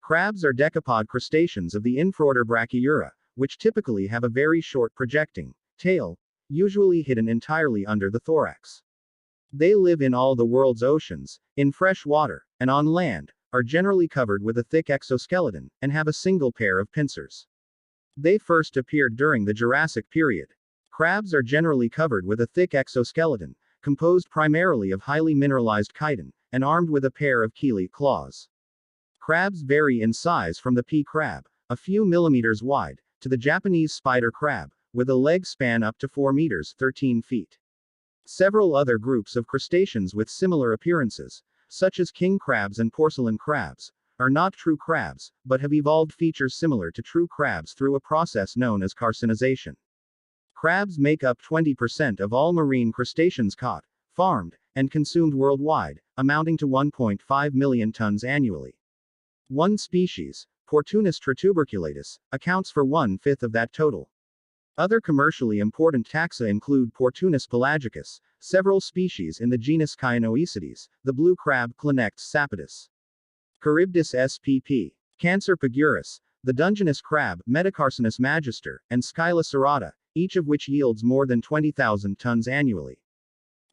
Crabs are decapod crustaceans of the infraorder Brachyura, which typically have a very short projecting tail, usually hidden entirely under the thorax. They live in all the world's oceans, in fresh water, and on land, are generally covered with a thick exoskeleton, and have a single pair of pincers. They first appeared during the Jurassic period. Crabs are generally covered with a thick exoskeleton, composed primarily of highly mineralized chitin, and armed with a pair of chelate claws. Crabs vary in size from the pea crab, a few millimeters wide, to the Japanese spider crab, with a leg span up to 4 meters 13 feet. Several other groups of crustaceans with similar appearances, such as king crabs and porcelain crabs, are not true crabs, but have evolved features similar to true crabs through a process known as carcinization. Crabs make up 20% of all marine crustaceans caught, farmed, and consumed worldwide, amounting to 1.5 million tons annually. One species, Portunus trituberculatus, accounts for 1/5 of that total. Other commercially important taxa include Portunus pelagicus, several species in the genus Chianoecides, the blue crab Clinectes sapidus, Charybdis spp, Cancer pagurus, the Dungeness crab Metacarcinus magister, and Scylla serrata, each of which yields more than 20,000 tons annually.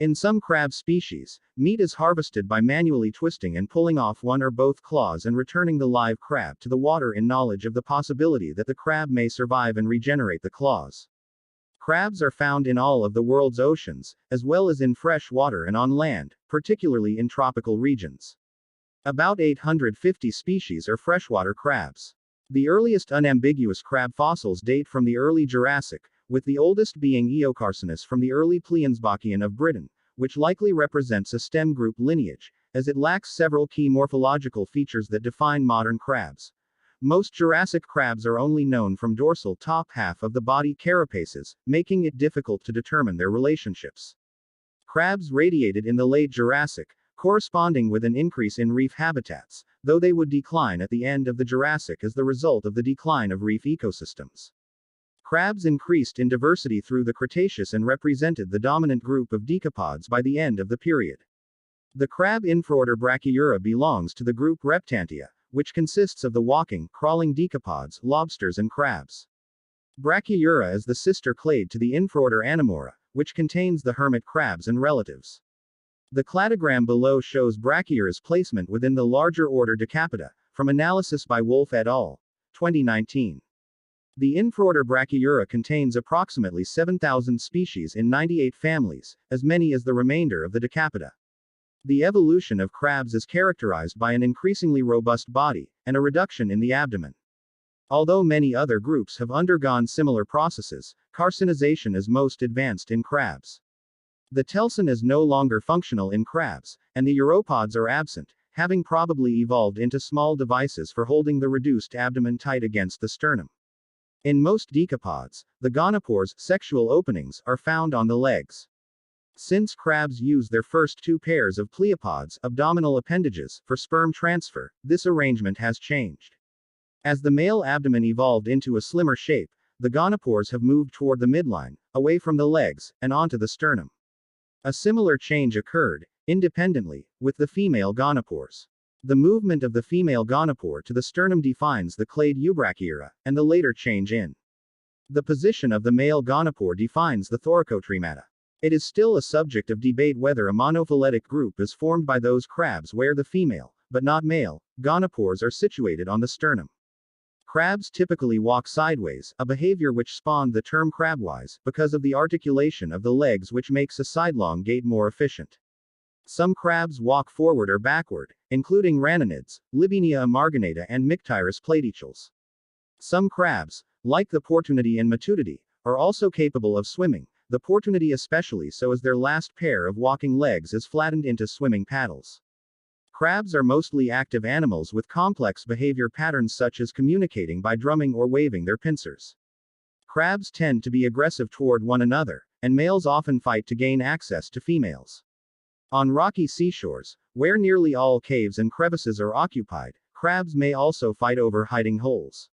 In some crab species, meat is harvested by manually twisting and pulling off one or both claws and returning the live crab to the water in knowledge of the possibility that the crab may survive and regenerate the claws. Crabs are found in all of the world's oceans, as well as in fresh water and on land, particularly in tropical regions. About 850 species are freshwater crabs. The earliest unambiguous crab fossils date from the early Jurassic, with the oldest being Eocarcinus from the early Pliensbachian of Britain, which likely represents a stem group lineage, as it lacks several key morphological features that define modern crabs. Most Jurassic crabs are only known from dorsal top half of the body carapaces, making it difficult to determine their relationships. Crabs radiated in the late Jurassic, corresponding with an increase in reef habitats, though they would decline at the end of the Jurassic as the result of the decline of reef ecosystems. Crabs increased in diversity through the Cretaceous and represented the dominant group of decapods by the end of the period. The crab infraorder Brachyura belongs to the group Reptantia, which consists of the walking, crawling decapods, lobsters and crabs. Brachyura is the sister clade to the infraorder Anemora, which contains the hermit crabs and relatives. The cladogram below shows Brachyura's placement within the larger order Decapoda, from analysis by Wolf et al. 2019. The infraorder Brachyura contains approximately 7,000 species in 98 families, as many as the remainder of the Decapoda. The evolution of crabs is characterized by an increasingly robust body, and a reduction in the abdomen. Although many other groups have undergone similar processes, carcinization is most advanced in crabs. The telson is no longer functional in crabs, and the uropods are absent, having probably evolved into small devices for holding the reduced abdomen tight against the sternum. In most decapods, the gonopores, sexual openings, are found on the legs. Since crabs use their first two pairs of pleopods, abdominal appendages, for sperm transfer, this arrangement has changed. As the male abdomen evolved into a slimmer shape, the gonopores have moved toward the midline, away from the legs, and onto the sternum. A similar change occurred, independently, with the female gonopores. The movement of the female gonopore to the sternum defines the clade Eubrachyura, and the later change in the position of the male gonopore defines the thoracotremata. It is still a subject of debate whether a monophyletic group is formed by those crabs where the female, but not male, gonopores are situated on the sternum. Crabs typically walk sideways, a behavior which spawned the term crabwise, because of the articulation of the legs which makes a sidelong gait more efficient. Some crabs walk forward or backward, including Rhananids, Libinia amarginata and Mycteris platychels. Some crabs, like the Portunidae and Matutidae, are also capable of swimming, the Portunidae especially so as their last pair of walking legs is flattened into swimming paddles. Crabs are mostly active animals with complex behavior patterns such as communicating by drumming or waving their pincers. Crabs tend to be aggressive toward one another, and males often fight to gain access to females. On rocky seashores, where nearly all caves and crevices are occupied, crabs may also fight over hiding holes.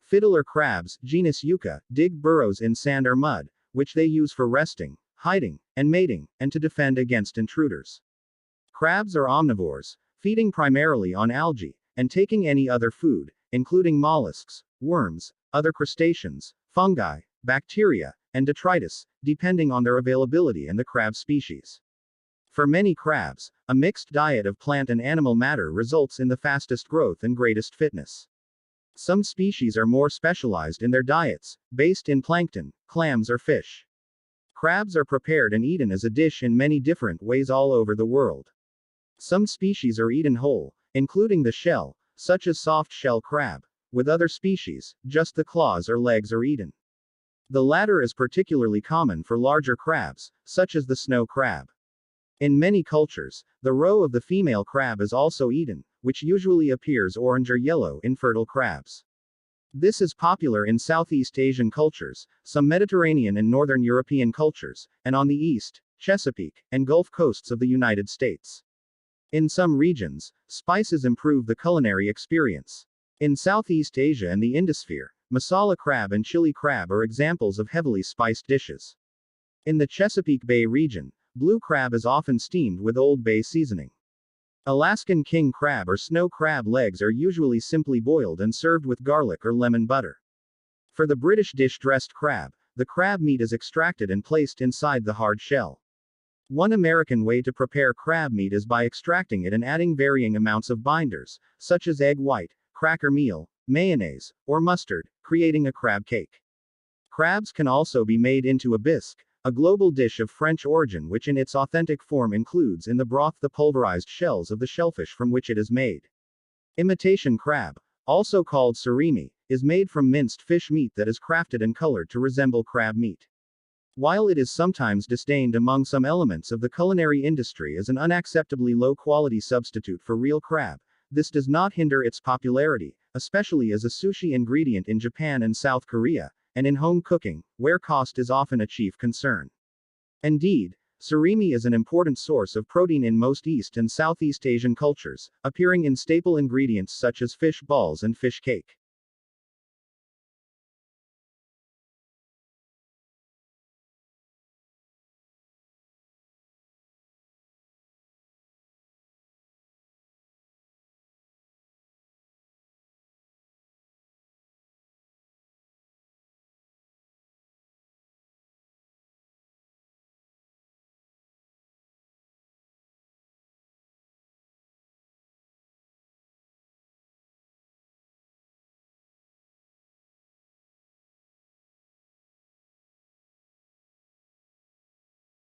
Fiddler crabs, genus Euca, dig burrows in sand or mud, which they use for resting, hiding, and mating, and to defend against intruders. Crabs are omnivores, feeding primarily on algae, and taking any other food, including mollusks, worms, other crustaceans, fungi, bacteria, and detritus, depending on their availability and the crab species. For many crabs, a mixed diet of plant and animal matter results in the fastest growth and greatest fitness. Some species are more specialized in their diets, based in plankton, clams, or fish. Crabs are prepared and eaten as a dish in many different ways all over the world. Some species are eaten whole, including the shell, such as soft shell crab. With other species, just the claws or legs are eaten. The latter is particularly common for larger crabs, such as the snow crab. In many cultures, the roe of the female crab is also eaten, which usually appears orange or yellow in fertile crabs. This is popular in Southeast Asian cultures, some Mediterranean and Northern European cultures, and on the East, Chesapeake, and Gulf coasts of the United States. In some regions, spices improve the culinary experience. In Southeast Asia and the Indosphere, masala crab and chili crab are examples of heavily spiced dishes. In the Chesapeake Bay region, blue crab is often steamed with Old Bay seasoning. Alaskan king crab or snow crab legs are usually simply boiled and served with garlic or lemon butter. For the British dish dressed crab, the crab meat is extracted and placed inside the hard shell. One American way to prepare crab meat is by extracting it and adding varying amounts of binders, such as egg white, cracker meal, mayonnaise, or mustard, creating a crab cake. Crabs can also be made into a bisque, a global dish of French origin which in its authentic form includes in the broth the pulverized shells of the shellfish from which it is made. Imitation crab, also called surimi, is made from minced fish meat that is crafted and colored to resemble crab meat. While it is sometimes disdained among some elements of the culinary industry as an unacceptably low-quality substitute for real crab, this does not hinder its popularity, especially as a sushi ingredient in Japan and South Korea, and in home cooking, where cost is often a chief concern. Indeed, surimi is an important source of protein in most East and Southeast Asian cultures, appearing in staple ingredients such as fish balls and fish cake.